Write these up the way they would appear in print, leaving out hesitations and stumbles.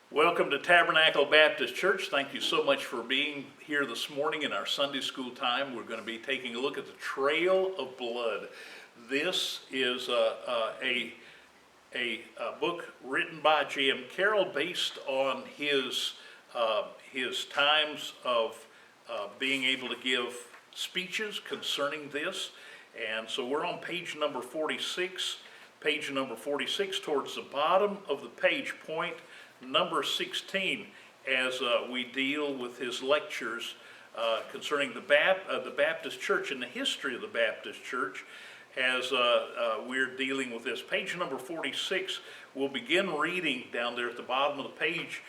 Welcome to Tabernacle Baptist Church. Thank you so much for being here this morning in our Sunday school time. We're going to be taking a look at the Trail of Blood. This is a book written by J.M. Carroll based on his times of being able to give speeches concerning this. And so we're on page number 46. Page number 46 towards the bottom of the page, point number 16, as we deal with his lectures concerning the Baptist Church and the history of the Baptist Church as we're dealing with this. Page number 46, we'll begin reading down there at the bottom of the page.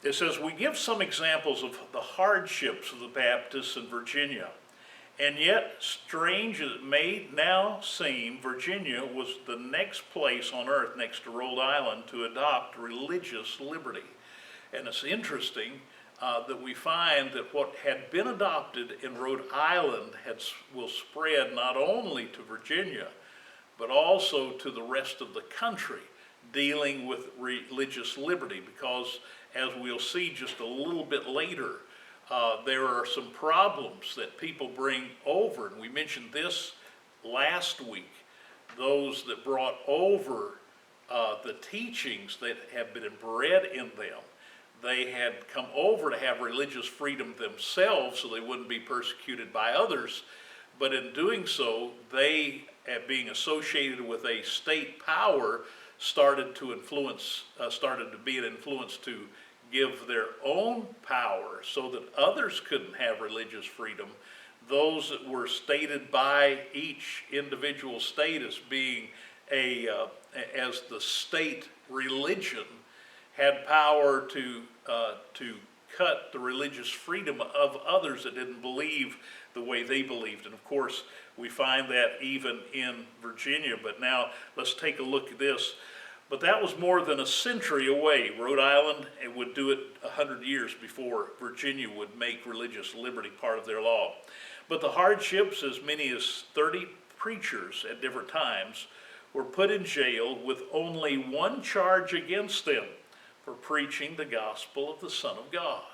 It says, "We give some examples of the hardships of the Baptists in Virginia. And yet, strange as it may now seem, Virginia was the next place on earth next to Rhode Island to adopt religious liberty." And it's interesting that we find that what had been adopted in Rhode Island will spread not only to Virginia, but also to the rest of the country, dealing with religious liberty, because as we'll see just a little bit later, there are some problems that people bring over, and we mentioned this last week. Those that brought over the teachings that have been bred in them, they had come over to have religious freedom themselves so they wouldn't be persecuted by others, but in doing so, they, being associated with a state power, started to be an influence to give their own power so that others couldn't have religious freedom. Those that were stated by each individual state as being as the state religion had power to cut the religious freedom of others that didn't believe the way they believed. And of course, we find that even in Virginia. But now let's take a look at this. But that was more than a century away. Rhode Island would do it 100 years before Virginia would make religious liberty part of their law. But the hardships, as many as 30 preachers at different times, were put in jail with only one charge against them for preaching the gospel of the Son of God.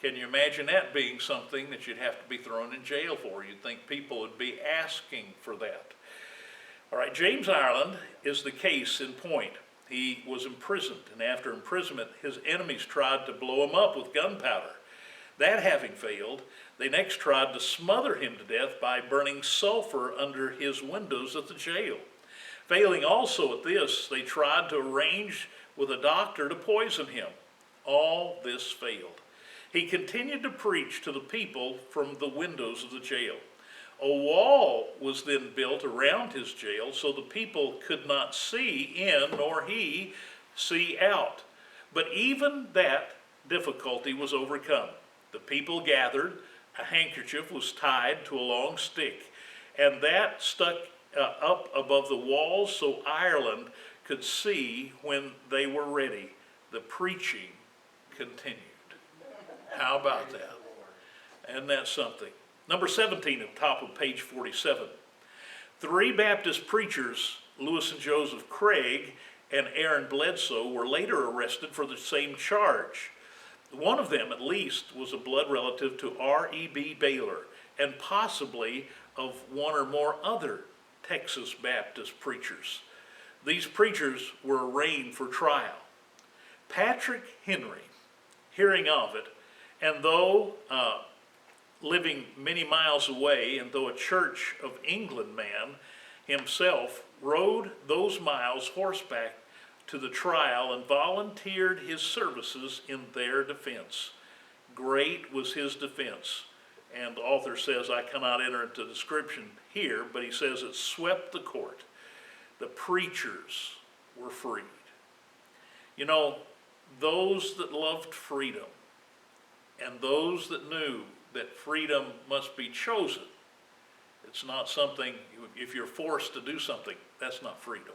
Can you imagine that being something that you'd have to be thrown in jail for? You'd think people would be asking for that. All right, James Ireland is the case in point. He was imprisoned, and after imprisonment, his enemies tried to blow him up with gunpowder. That having failed, they next tried to smother him to death by burning sulfur under his windows at the jail. Failing also at this, they tried to arrange with a doctor to poison him. All this failed. He continued to preach to the people from the windows of the jail. A wall was then built around his jail so the people could not see in nor he see out. But even that difficulty was overcome. The people gathered, a handkerchief was tied to a long stick, and that stuck up above the walls so Ireland could see when they were ready. The preaching continued. How about that? Isn't that something? Number 17 at the top of page 47. 3 Baptist preachers, Lewis and Joseph Craig and Aaron Bledsoe, were later arrested for the same charge. One of them, at least, was a blood relative to R.E.B. Baylor, and possibly of one or more other Texas Baptist preachers. These preachers were arraigned for trial. Patrick Henry, hearing of it, and though living many miles away, and though a Church of England man himself, rode those miles horseback to the trial and volunteered his services in their defense. Great was his defense, and the author says, I cannot enter into description here, but he says it swept the court. The preachers were freed. You know, those that loved freedom and those that knew that freedom must be chosen. It's not something, if you're forced to do something, that's not freedom.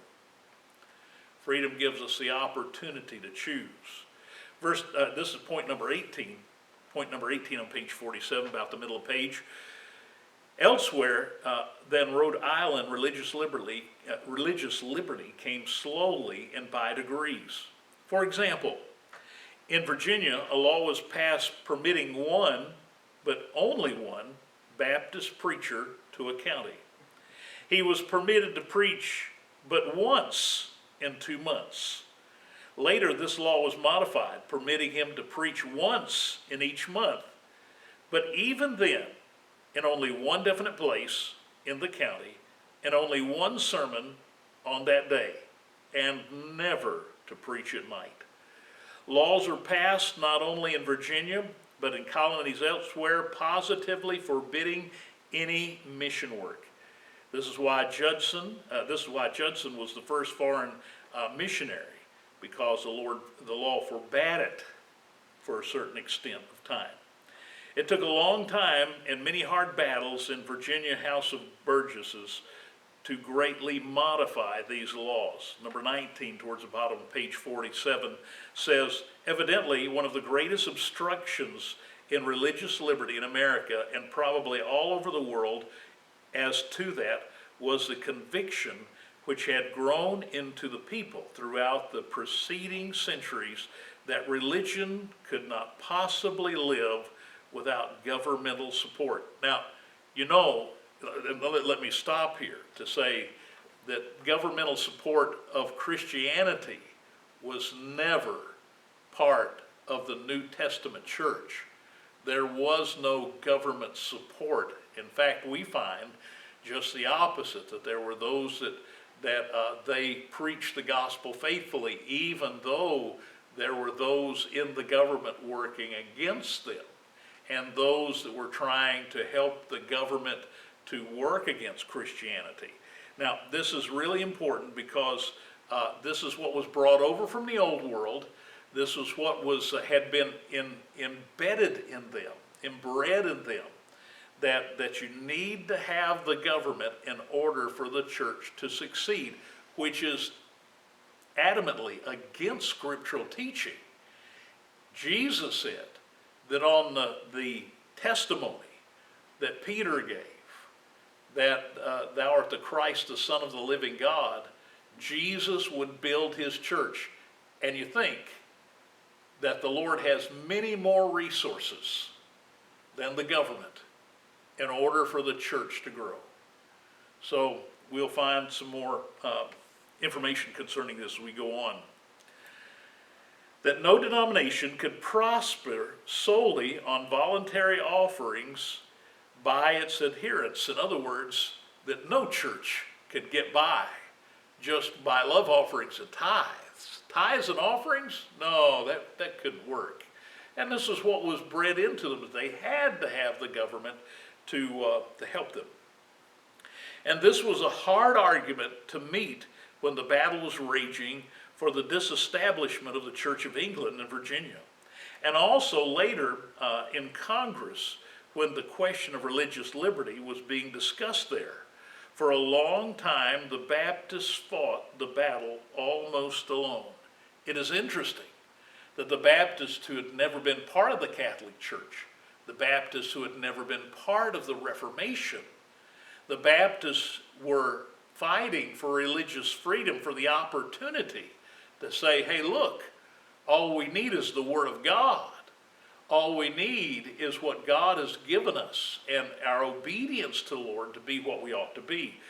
Freedom gives us the opportunity to choose. This is point number 18. Point number 18 on page 47, about the middle of the page. Elsewhere than Rhode Island, religious liberty came slowly and by degrees. For example, In Virginia, a law was passed permitting one, but only one, Baptist preacher to a county. He was permitted to preach but once in 2 months. Later, this law was modified, permitting him to preach once in each month, but even then, in only one definite place in the county, and only one sermon on that day, and never to preach at night. Laws were passed not only in Virginia, but in colonies elsewhere, positively forbidding any mission work. This is why Judson was the first foreign missionary, because the law forbade it for a certain extent of time. It took a long time and many hard battles in Virginia House of Burgesses to greatly modify these laws. Number 19, towards the bottom of page 47, says, evidently one of the greatest obstructions in religious liberty in America, and probably all over the world as to that, was the conviction which had grown into the people throughout the preceding centuries that religion could not possibly live without governmental support. Now, let me stop here to say that governmental support of Christianity was never part of the New Testament church. There was no government support. In fact, we find just the opposite, that there were those that they preached the gospel faithfully, even though there were those in the government working against them, and those that were trying to help the government to work against Christianity. Now, this is really important because this is what was brought over from the old world. This is what had been embedded in them, inbred in them, that you need to have the government in order for the church to succeed, which is adamantly against scriptural teaching. Jesus said that on the testimony that Peter gave, that thou art the Christ, the Son of the living God, Jesus would build his church. And you think that the Lord has many more resources than the government in order for the church to grow. So we'll find some more information concerning this as we go on. That no denomination could prosper solely on voluntary offerings by its adherents. In other words, that no church could get by just by love offerings and tithes. Tithes and offerings? No, that couldn't work. And this is what was bred into them. They had to have the government to help them. And this was a hard argument to meet when the battle was raging for the disestablishment of the Church of England in Virginia. And also later in Congress, when the question of religious liberty was being discussed there. For a long time, the Baptists fought the battle almost alone. It is interesting that the Baptists who had never been part of the Catholic Church, the Baptists who had never been part of the Reformation, the Baptists were fighting for religious freedom, for the opportunity to say, hey, look, all we need is the Word of God. All we need is what God has given us and our obedience to the Lord to be what we ought to be.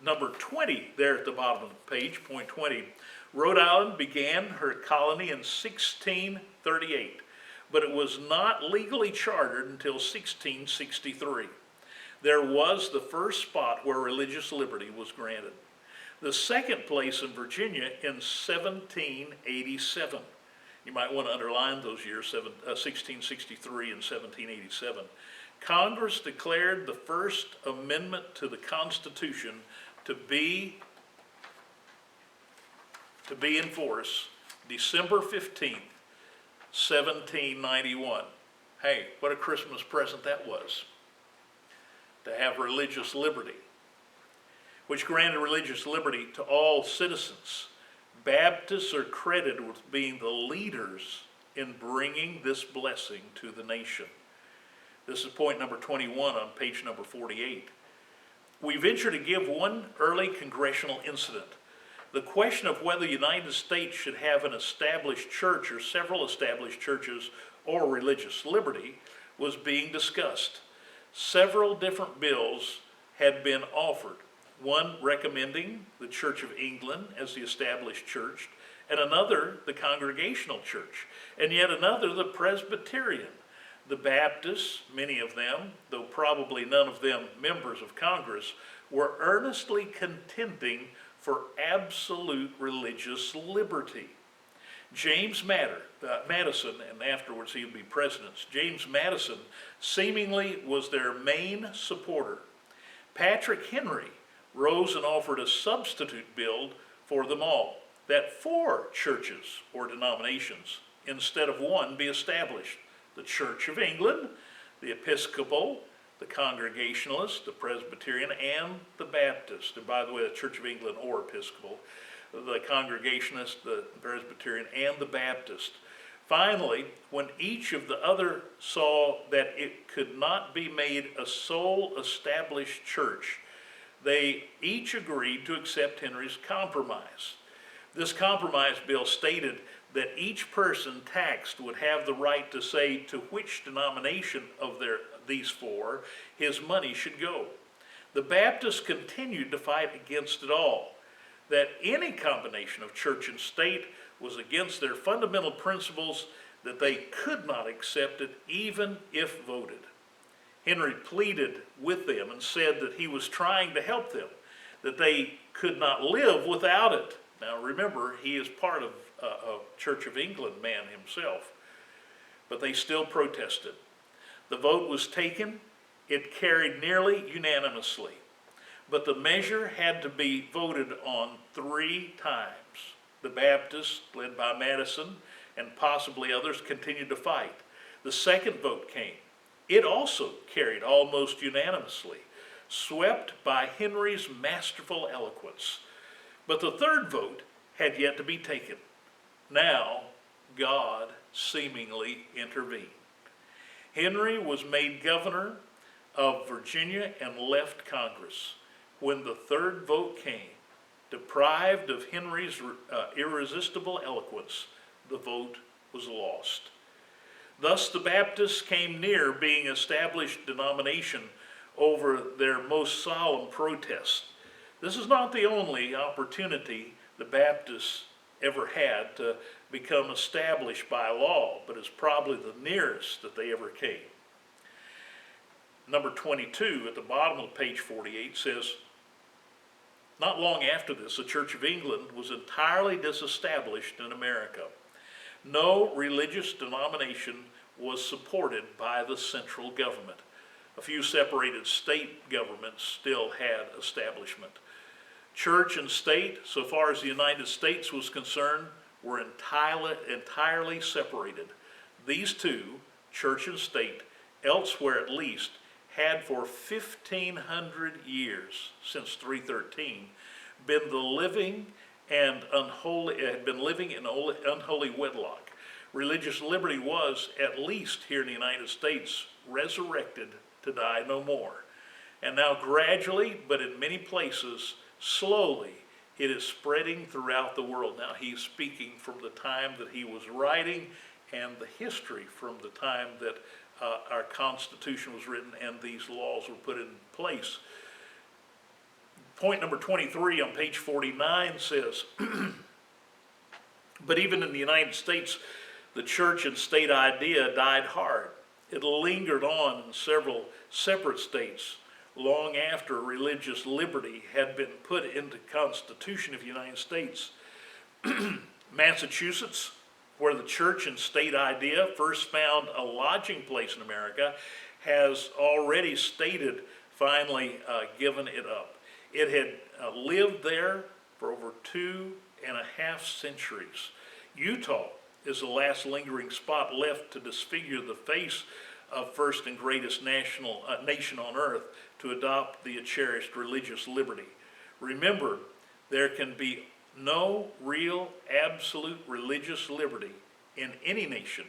Number 20, there at the bottom of the page, point 20. Rhode Island began her colony in 1638, but it was not legally chartered until 1663. There was the first spot where religious liberty was granted. The second place in Virginia in 1787. You might want to underline those years, 1663 and 1787. Congress declared the First Amendment to the Constitution to be in force December 15th, 1791. Hey, what a Christmas present that was, to have religious liberty, which granted religious liberty to all citizens. Baptists are credited with being the leaders in bringing this blessing to the nation. This is point number 21 on page number 48. We venture to give one early congressional incident. the question of whether the United States should have an established church or several established churches or religious liberty was being discussed. Several different bills had been offered, one recommending the Church of England as the established church, and another the Congregational Church, and yet another the Presbyterian. The Baptists, many of them, though probably none of them members of Congress, were earnestly contending for absolute religious liberty. James Madison, and afterwards he would be president, James Madison seemingly was their main supporter. Patrick Henry rose and offered a substitute bill for them all, that 4 churches or denominations instead of one be established: the Church of England, the Episcopal, the Congregationalist, the Presbyterian, and the Baptist. And by the way, the Church of England or Episcopal, the Congregationalist, the Presbyterian, and the Baptist. Finally, when each of the other saw that it could not be made a sole established church, they each agreed to accept Henry's compromise. This compromise bill stated that each person taxed would have the right to say to which denomination of these 4 his money should go. The Baptists continued to fight against it all, that any combination of church and state was against their fundamental principles, that they could not accept it even if voted. Henry pleaded with them and said that he was trying to help them, that they could not live without it. Now remember, he is part of a Church of England man himself, but they still protested. The vote was taken. It carried nearly unanimously, but the measure had to be voted on 3 times. The Baptists, led by Madison, and possibly others, continued to fight. The second vote came. It also carried almost unanimously, swept by Henry's masterful eloquence. But the third vote had yet to be taken. Now, God seemingly intervened. Henry was made governor of Virginia and left Congress. When the third vote came, deprived of Henry's irresistible eloquence, the vote was lost. Thus the Baptists came near being established denomination over their most solemn protest. This is not the only opportunity the Baptists ever had to become established by law, but it's probably the nearest that they ever came. Number 22 at the bottom of page 48 says, not long after this, the Church of England was entirely disestablished in America. No religious denomination was supported by the central government. A few separated state governments still had establishment. Church and state, so far as the United States was concerned, were entirely separated. These two, church and state, elsewhere at least, had for 1,500 years, since 313, been living in unholy wedlock. Religious liberty was, at least here in the United States, resurrected to die no more. And now gradually, but in many places, slowly, it is spreading throughout the world. Now he's speaking from the time that he was writing and the history from the time that our Constitution was written and these laws were put in place. Point number 23 on page 49 says, but even in the United States, the church and state idea died hard. It lingered on in several separate states long after religious liberty had been put into the Constitution of the United States. Massachusetts, where the church and state idea first found a lodging place in America, has already finally given it up. It had lived there for over 2.5 centuries. Utah is the last lingering spot left to disfigure the face of first and greatest nation on earth to adopt the cherished religious liberty. Remember, there can be no real absolute religious liberty in any nation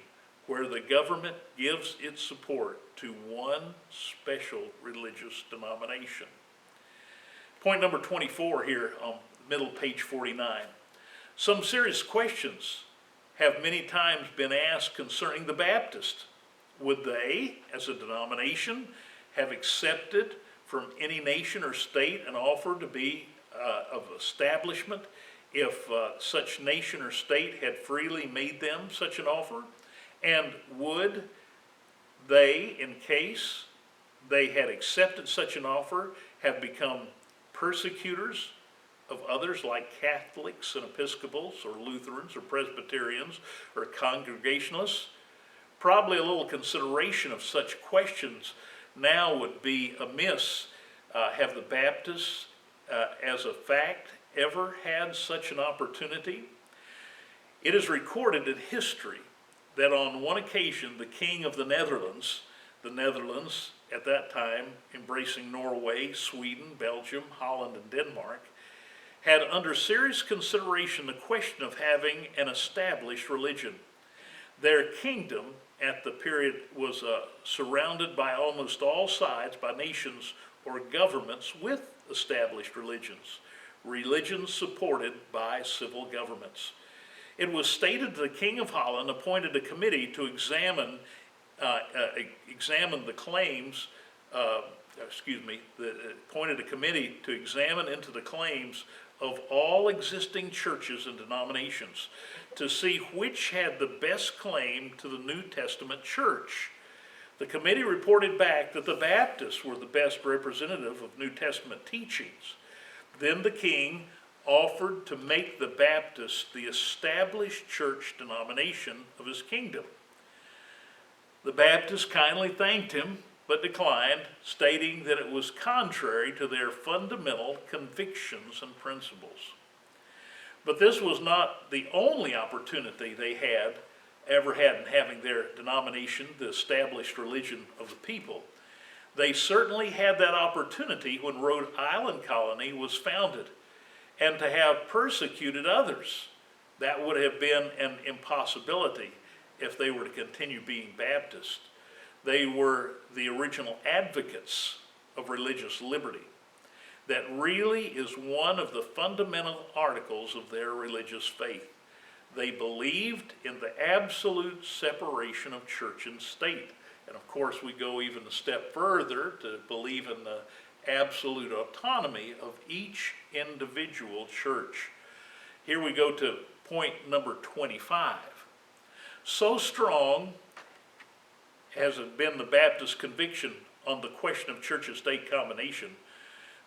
where the government gives its support to one special religious denomination. Point number 24 here on middle page 49. Some serious questions have many times been asked concerning the Baptist. Would they, as a denomination, have accepted from any nation or state an offer to be of establishment if such nation or state had freely made them such an offer? And would they, in case they had accepted such an offer, have become persecutors of others like Catholics and Episcopals or Lutherans or Presbyterians or Congregationalists? Probably a little consideration of such questions now would be amiss. Have the Baptists, as a fact, ever had such an opportunity? It is recorded in history that on one occasion the king of the Netherlands at that time embracing Norway, Sweden, Belgium, Holland, and Denmark, had under serious consideration the question of having an established religion. Their kingdom at the period was surrounded by almost all sides by nations or governments with established religions supported by civil governments. It was stated that the King of Holland appointed a committee to examine the claims. Appointed a committee to examine into the claims of all existing churches and denominations to see which had the best claim to the New Testament church. The committee reported back that the Baptists were the best representative of New Testament teachings. Then the king offered to make the Baptists the established church denomination of his kingdom. The Baptists kindly thanked him, but declined, stating that it was contrary to their fundamental convictions and principles. But this was not the only opportunity they ever had in having their denomination the established religion of the people. They certainly had that opportunity when Rhode Island colony was founded, and to have persecuted others. That would have been an impossibility if they were to continue being Baptist. They were the original advocates of religious liberty. That really is one of the fundamental articles of their religious faith. They believed in the absolute separation of church and state. And of course, we go even a step further to believe in the absolute autonomy of each individual church. Here we go to point number 25. So strong has it been the Baptist conviction on the question of church and state combination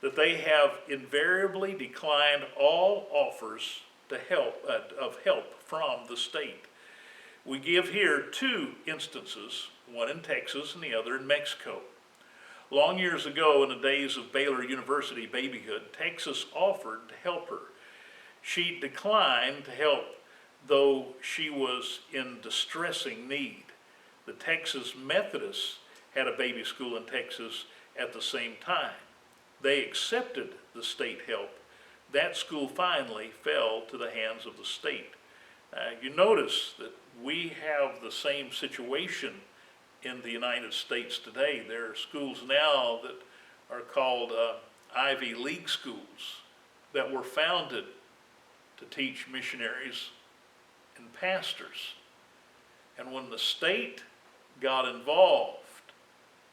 that they have invariably declined all offers of help from the state. We give here two instances, one in Texas and the other in Mexico. Long years ago, in the days of Baylor University babyhood, Texas offered to help her. She declined to help, though she was in distressing need. The Texas Methodists had a baby school in Texas at the same time. They accepted the state help. That school finally fell to the hands of the state. You notice that we have the same situation in the United States today. There are schools now that are called Ivy League schools that were founded to teach missionaries and pastors. And when the state got involved,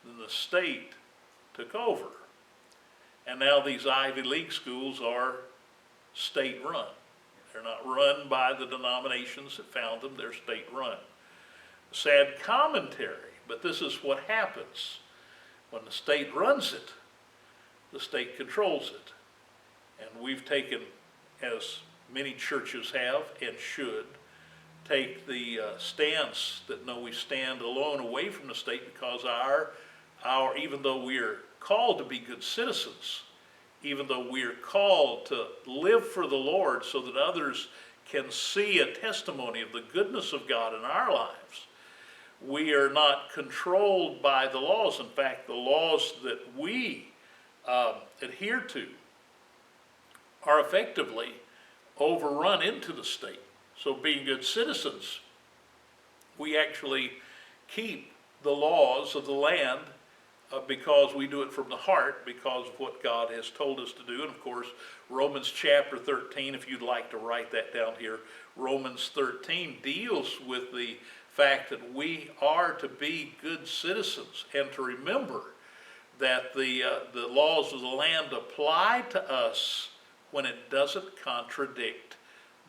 then the state took over. And now these Ivy League schools are state-run. They're not run by the denominations that found them, they're state-run. Sad commentary, but this is what happens. When the state runs it, the state controls it. And we've taken, as many churches have and should, take the stance that no, we stand alone away from the state because even though we are called to be good citizens, even though we are called to live for the Lord so that others can see a testimony of the goodness of God in our lives, we are not controlled by the laws. In fact, the laws that we adhere to are effectively overrun into the state. So being good citizens, we actually keep the laws of the land because we do it from the heart because of what God has told us to do. And of course, Romans chapter 13, if you'd like to write that down here, Romans 13 deals with the fact that we are to be good citizens and to remember that the laws of the land apply to us when it doesn't contradict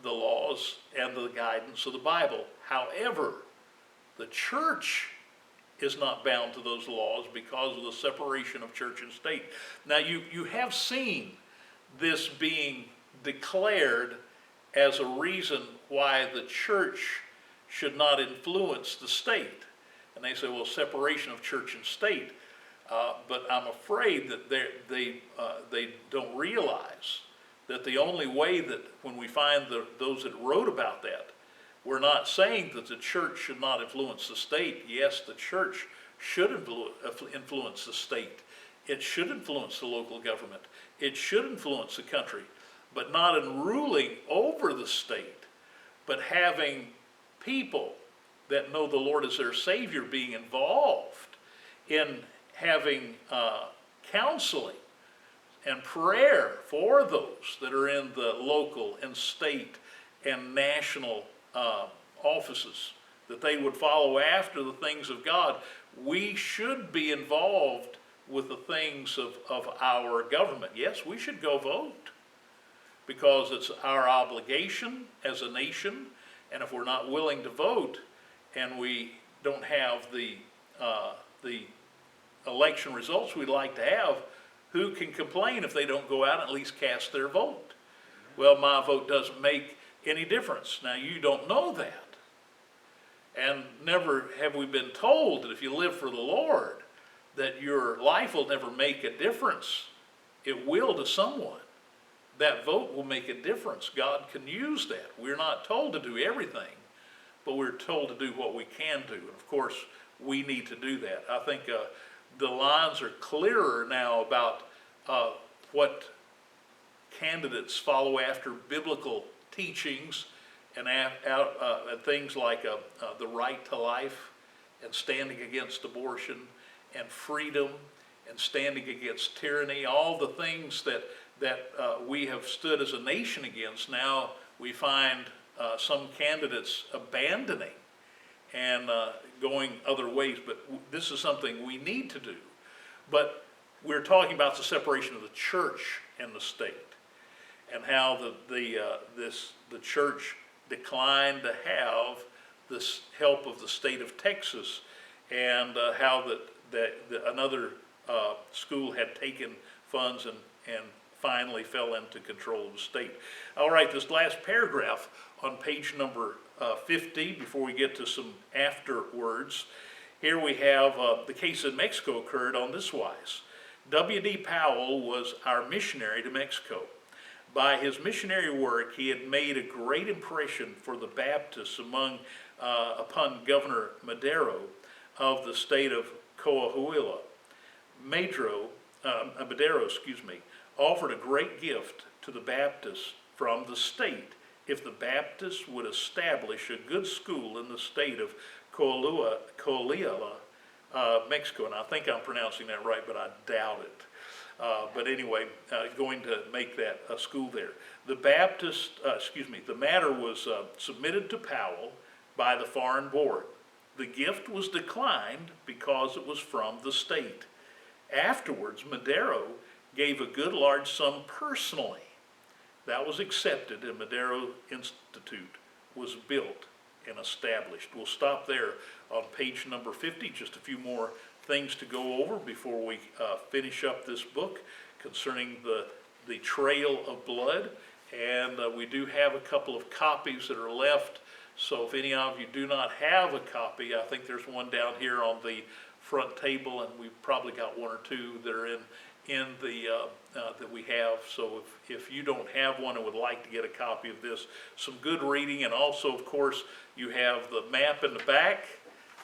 the laws and the guidance of the Bible. However, the church is not bound to those laws because of the separation of church and state. Now you have seen this being declared as a reason why the church should not influence the state. And they say, well, separation of church and state. But I'm afraid that they don't realize that the only way that when we find those that wrote about that, we're not saying that the church should not influence the state. Yes, the church should influence the state. It should influence the local government. It should influence the country, but not in ruling over the state, but having people that know the Lord as their Savior being involved in having counseling and prayer for those that are in the local and state and national offices, that they would follow after the things of God. We should be involved with the things of our government. Yes, we should go vote because it's our obligation as a nation, and if we're not willing to vote and we don't have the election results we'd like to have, who can complain if they don't go out and at least cast their vote? Well, my vote doesn't make any difference. Now, you don't know that. And never have we been told that if you live for the Lord, that your life will never make a difference. It will to someone. That vote will make a difference. God can use that. We're not told to do everything, but we're told to do what we can do. And of course, we need to do that. I think the lines are clearer now about what candidates follow after biblical teachings and things like the right to life and standing against abortion and freedom and standing against tyranny, all the things that we have stood as a nation against. Now we find some candidates abandoning and going other ways, but this is something we need to do. But we're talking about the separation of the church and the state, and how the church declined to have this help of the state of Texas, and how another school had taken funds and finally fell into control of the state. All right, this last paragraph on page number 50, before we get to some afterwords, here we have the case in Mexico occurred on this wise. W.D. Powell was our missionary to Mexico. By his missionary work, he had made a great impression for the Baptists upon Governor Madero of the state of Coahuila. Madero, offered a great gift to the Baptists from the state if the Baptists would establish a good school in the state of Coahuila, Mexico. And I think I'm pronouncing that right, but I doubt it. But anyway, going to make that a school there. The matter was submitted to Powell by the Foreign Board. The gift was declined because it was from the state. Afterwards, Madero gave a good large sum personally. That was accepted, and Madero Institute was built and established. We'll stop there on page number 50. Just a few more things to go over before we finish up this book concerning the trail of blood. And we do have a couple of copies that are left. So if any of you do not have a copy, I think there's one down here on the front table, and we've probably got one or two that are in the that we have. So if you don't have one and would like to get a copy of this, some good reading. And also, of course, you have the map in the back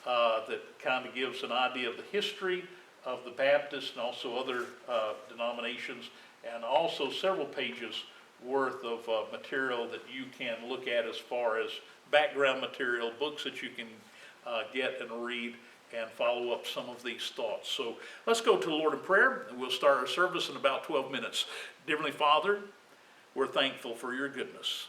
that kind of gives an idea of the history of the Baptists and also other denominations, and also several pages worth of material that you can look at as far as background material, books that you can get and read, and follow up some of these thoughts. So let's go to the Lord in prayer, and we'll start our service in about 12 minutes. Dear Heavenly Father, we're thankful for your goodness.